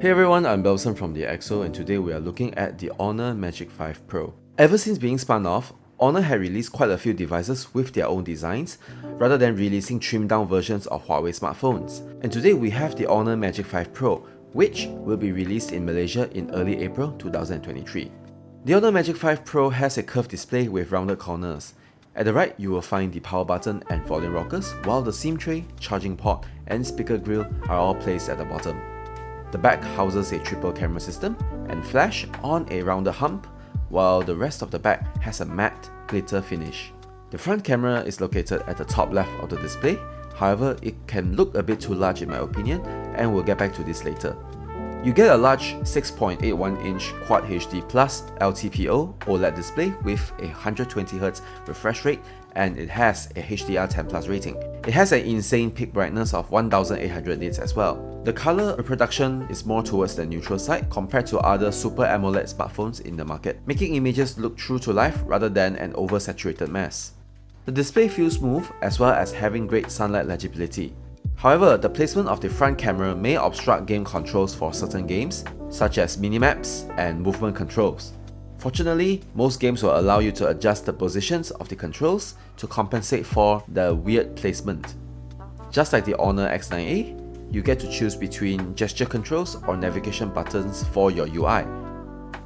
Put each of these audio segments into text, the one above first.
Hey everyone, I'm Belson from the EXO and today we are looking at the Honor Magic5 Pro. Ever since being spun off, Honor had released quite a few devices with their own designs, rather than releasing trimmed down versions of Huawei smartphones. And today we have the Honor Magic5 Pro, which will be released in Malaysia in early April 2023. The Honor Magic5 Pro has a curved display with rounded corners. At the right, you will find the power button and volume rockers, while the SIM tray, charging port, and speaker grille are all placed at the bottom. The back houses a triple camera system and flash on a rounded hump, while the rest of the back has a matte glitter finish. The front camera is located at the top left of the display, however it can look a bit too large in my opinion, and we'll get back to this later. You get a large 6.81-inch Quad HD Plus LTPO OLED display with a 120Hz refresh rate, and it has a HDR10+ rating. It has an insane peak brightness of 1800 nits as well. The color reproduction is more towards the neutral side compared to other Super AMOLED smartphones in the market, making images look true to life rather than an oversaturated mess. The display feels smooth as well as having great sunlight legibility. However, the placement of the front camera may obstruct game controls for certain games, such as minimaps and movement controls. Fortunately, most games will allow you to adjust the positions of the controls to compensate for the weird placement. Just like the Honor X9A, you get to choose between gesture controls or navigation buttons for your UI.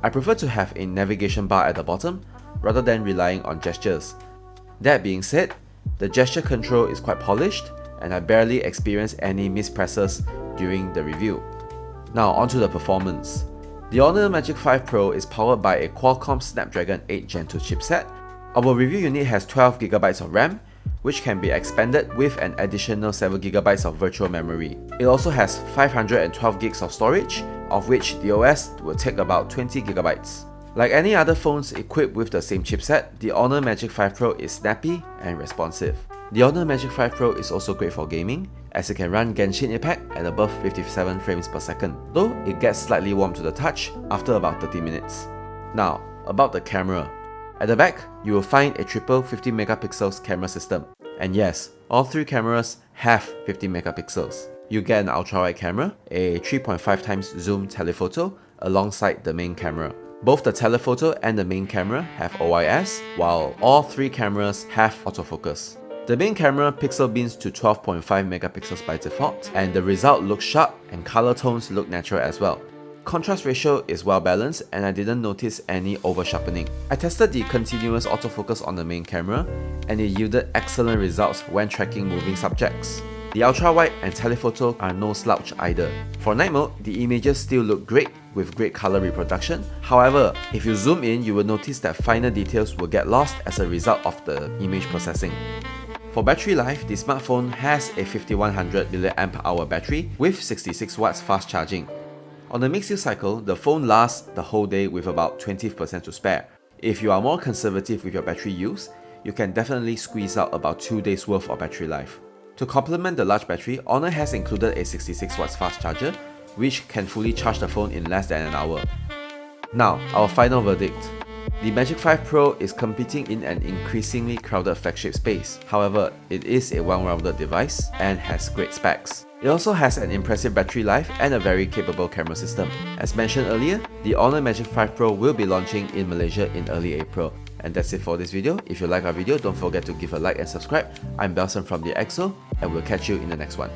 I prefer to have a navigation bar at the bottom rather than relying on gestures. That being said, the gesture control is quite polished and I barely experienced any mispresses during the review. Now onto the performance. The Honor Magic5 Pro is powered by a Qualcomm Snapdragon 8 Gen 2 chipset. Our review unit has 12GB of RAM, which can be expanded with an additional 7GB of virtual memory. It also has 512GB of storage, of which the OS will take about 20GB. Like any other phones equipped with the same chipset, the Honor Magic5 Pro is snappy and responsive. The Honor Magic5 Pro is also great for gaming, as it can run Genshin Impact at above 57 frames per second, though it gets slightly warm to the touch after about 30 minutes. Now, about the camera. At the back, you will find a triple 50MP camera system. And yes, all three cameras have 50 megapixels. You get an ultra-wide camera, a 3.5x zoom telephoto alongside the main camera. Both the telephoto and the main camera have OIS, while all three cameras have autofocus. The main camera pixel bins to 12.5 megapixels by default, and the result looks sharp and color tones look natural as well. Contrast ratio is well balanced and I didn't notice any over sharpening. I tested the continuous autofocus on the main camera and it yielded excellent results when tracking moving subjects. The ultra-wide and telephoto are no slouch either. For night mode, the images still look great with great color reproduction. However, if you zoom in, you will notice that finer details will get lost as a result of the image processing. For battery life, the smartphone has a 5100 mAh battery with 66 watts fast charging. On the mixed use cycle, the phone lasts the whole day with about 20% to spare. If you are more conservative with your battery use, you can definitely squeeze out about 2 days worth of battery life. To complement the large battery, Honor has included a 66 watts fast charger, which can fully charge the phone in less than an hour. Now, our final verdict. The Magic5 Pro is competing in an increasingly crowded flagship space. However, it is a well-rounded device and has great specs. It also has an impressive battery life and a very capable camera system. As mentioned earlier, the Honor Magic5 Pro will be launching in Malaysia in early April. And that's it for this video. If you like our video, don't forget to give a like and subscribe. I'm Belson from the EXO, and we'll catch you in the next one.